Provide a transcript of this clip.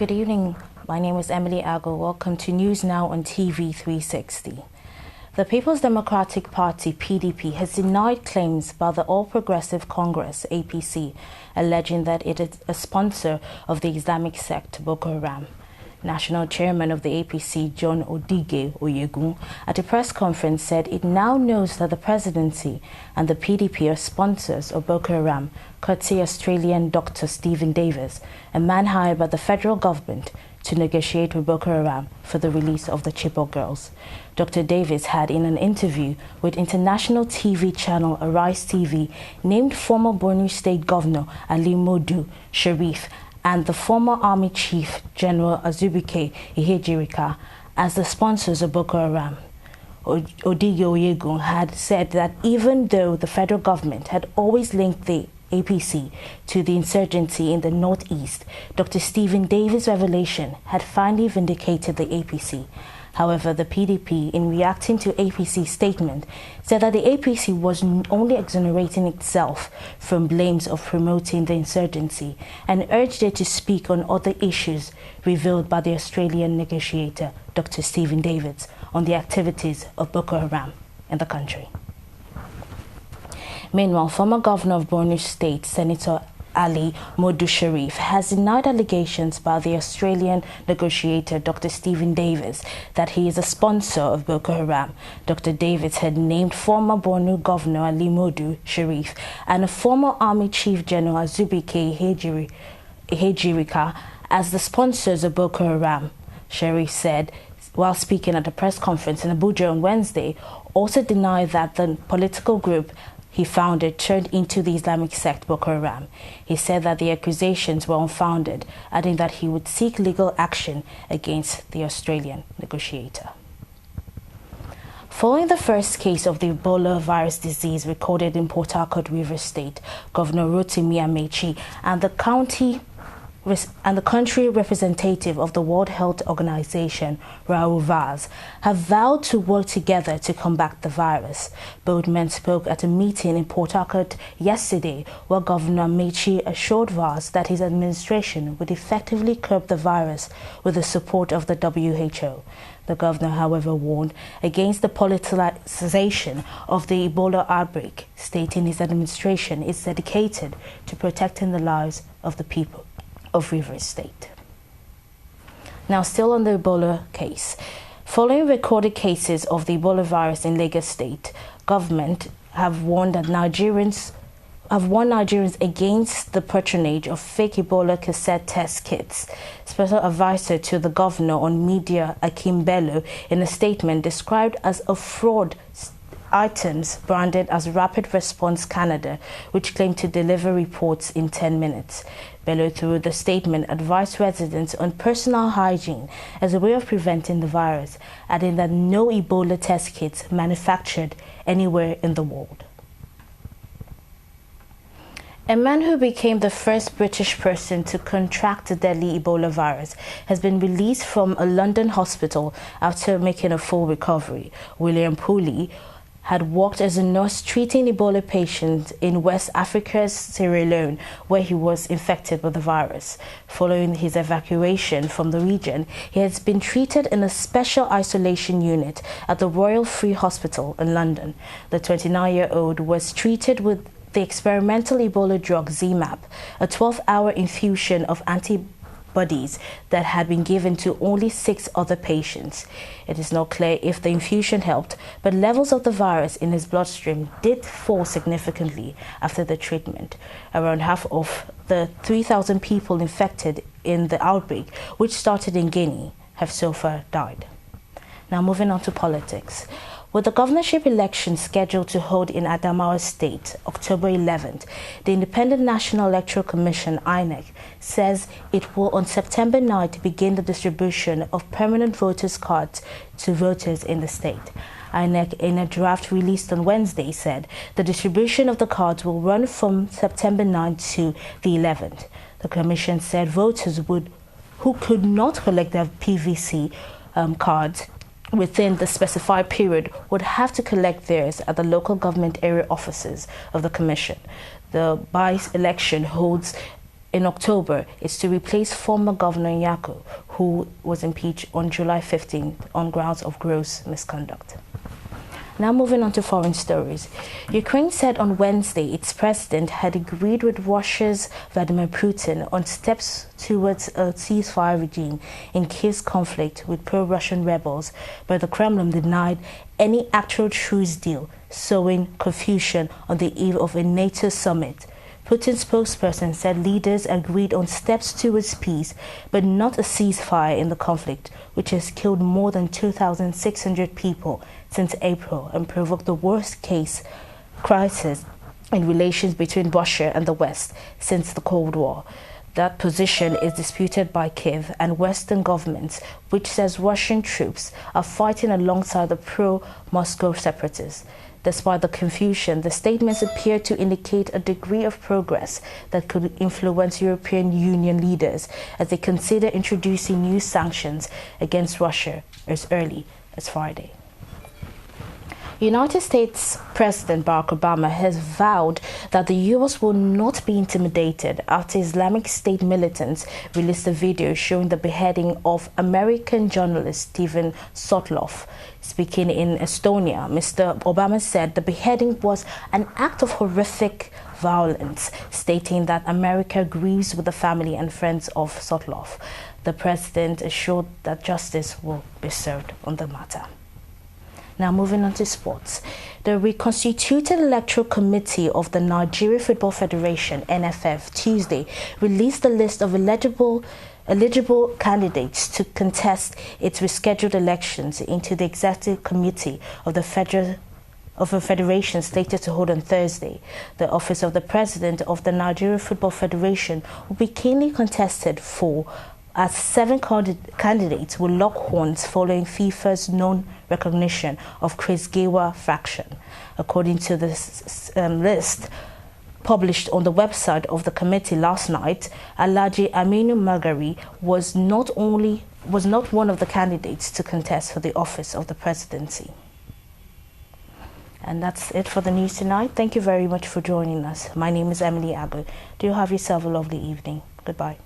Good evening. My name is Emily Ago. Welcome to News Now on TV360. The People's Democratic Party, PDP, has denied claims by the All Progressive Congress, APC, alleging that it is a sponsor of the Islamic sect Boko Haram. National Chairman of the APC, John Odige Oyegun, at a press conference said it now knows that the presidency and the PDP are sponsors of Boko Haram, courtesy Australian Dr. Stephen Davis, a man hired by the federal government to negotiate with Boko Haram for the release of the Chibok girls. Dr. Davis had, in an interview with international TV channel Arise TV, named former Borno State Governor Ali Modu Sharif and the former Army Chief General Azubike Ihejirika as the sponsors of Boko Haram. Odige Oyegun had said that even though the federal government had always linked the APC to the insurgency in the northeast, Dr. Stephen Davis' revelation had finally vindicated the APC. However, the PDP, in reacting to APC's statement, said that the APC was only exonerating itself from blames of promoting the insurgency and urged it to speak on other issues revealed by the Australian negotiator, Dr. Stephen Davis, on the activities of Boko Haram in the country. Meanwhile, former Governor of Borno State, Senator Ali Modu Sharif, has denied allegations by the Australian negotiator Dr. Stephen Davis that he is a sponsor of Boko Haram. Dr. Davis had named former Borno Governor Ali Modu Sharif and a former Army Chief General Azubike Ihejirika as the sponsors of Boko Haram. Sharif said, while speaking at a press conference in Abuja on Wednesday, also denied that the political group he founded turned into the Islamic sect Boko Haram. He said that the accusations were unfounded, adding that he would seek legal action against the Australian negotiator. Following the first case of the Ebola virus disease recorded in Port Harcourt, Rivers State, Governor Rotimi Amechi and the country representative of the World Health Organization, Raoul Vaz, have vowed to work together to combat the virus. Both men spoke at a meeting in Port Harcourt yesterday, where Governor Amechi assured Vaz that his administration would effectively curb the virus with the support of the WHO. The governor, however, warned against the politicization of the Ebola outbreak, stating his administration is dedicated to protecting the lives of the people of Rivers State. Now, still on the Ebola case. Following recorded cases of the Ebola virus in Lagos State, government have warned Nigerians against the patronage of fake Ebola cassette test kits. Special advisor to the governor on media, Akim Bello, in a statement described as a fraud items branded as Rapid Response Canada, which claim to deliver reports in 10 minutes. Bello, through the statement, advised residents on personal hygiene as a way of preventing the virus, adding that no Ebola test kits manufactured anywhere in the world. A man who became the first British person to contract the deadly Ebola virus has been released from a London hospital after making a full recovery. William Pooley had worked as a nurse treating Ebola patients in West Africa's Sierra Leone, where he was infected with the virus. Following his evacuation from the region, he has been treated in a special isolation unit at the Royal Free Hospital in London. The 29-year-old was treated with the experimental Ebola drug ZMapp, a 12-hour infusion of antibodies that had been given to only 6 other patients. It is not clear if the infusion helped, but levels of the virus in his bloodstream did fall significantly after the treatment. Around half of the 3,000 people infected in the outbreak, which started in Guinea, have so far died. Now moving on to politics. With the governorship election scheduled to hold in Adamawa State, October 11th, the Independent National Electoral Commission, INEC, says it will on September 9th begin the distribution of permanent voters' cards to voters in the state. INEC, in a draft released on Wednesday, said the distribution of the cards will run from September 9th to the 11th. The commission said voters who could not collect their PVC cards within the specified period would have to collect theirs at the local government area offices of the commission. The by-election holds in October is to replace former Governor Nyako, who was impeached on July 15th on grounds of gross misconduct. Now moving on to foreign stories. Ukraine said on Wednesday its president had agreed with Russia's Vladimir Putin on steps towards a ceasefire regime in Kiev's conflict with pro-Russian rebels, but the Kremlin denied any actual truce deal, sowing confusion on the eve of a NATO summit. Putin's spokesperson said leaders agreed on steps towards peace, but not a ceasefire in the conflict, which has killed more than 2,600 people since April and provoked the worst-case crisis in relations between Russia and the West since the Cold War. That position is disputed by Kiev and Western governments, which says Russian troops are fighting alongside the pro-Moscow separatists. Despite the confusion, the statements appear to indicate a degree of progress that could influence European Union leaders as they consider introducing new sanctions against Russia as early as Friday. United States President Barack Obama has vowed that the U.S. will not be intimidated after Islamic State militants released a video showing the beheading of American journalist Steven Sotloff. Speaking in Estonia, Mr. Obama said the beheading was an act of horrific violence, stating that America grieves with the family and friends of Sotloff. The president assured that justice will be served on the matter. Now moving on to sports. The reconstituted Electoral Committee of the Nigeria Football Federation, NFF, Tuesday released a list of eligible candidates to contest its rescheduled elections into the Executive Committee of the Federation slated to hold on Thursday. The office of the President of the Nigeria Football Federation will be keenly contested for as 7 candidates will lock horns following FIFA's non-recognition of Chris Gawa faction. According to this list published on the website of the committee last night, Alhaji Aminu Magari was not one of the candidates to contest for the office of the presidency. And that's it for the news tonight. Thank you very much for joining us. My name is Emily Agu. Do have yourself a lovely evening. Goodbye.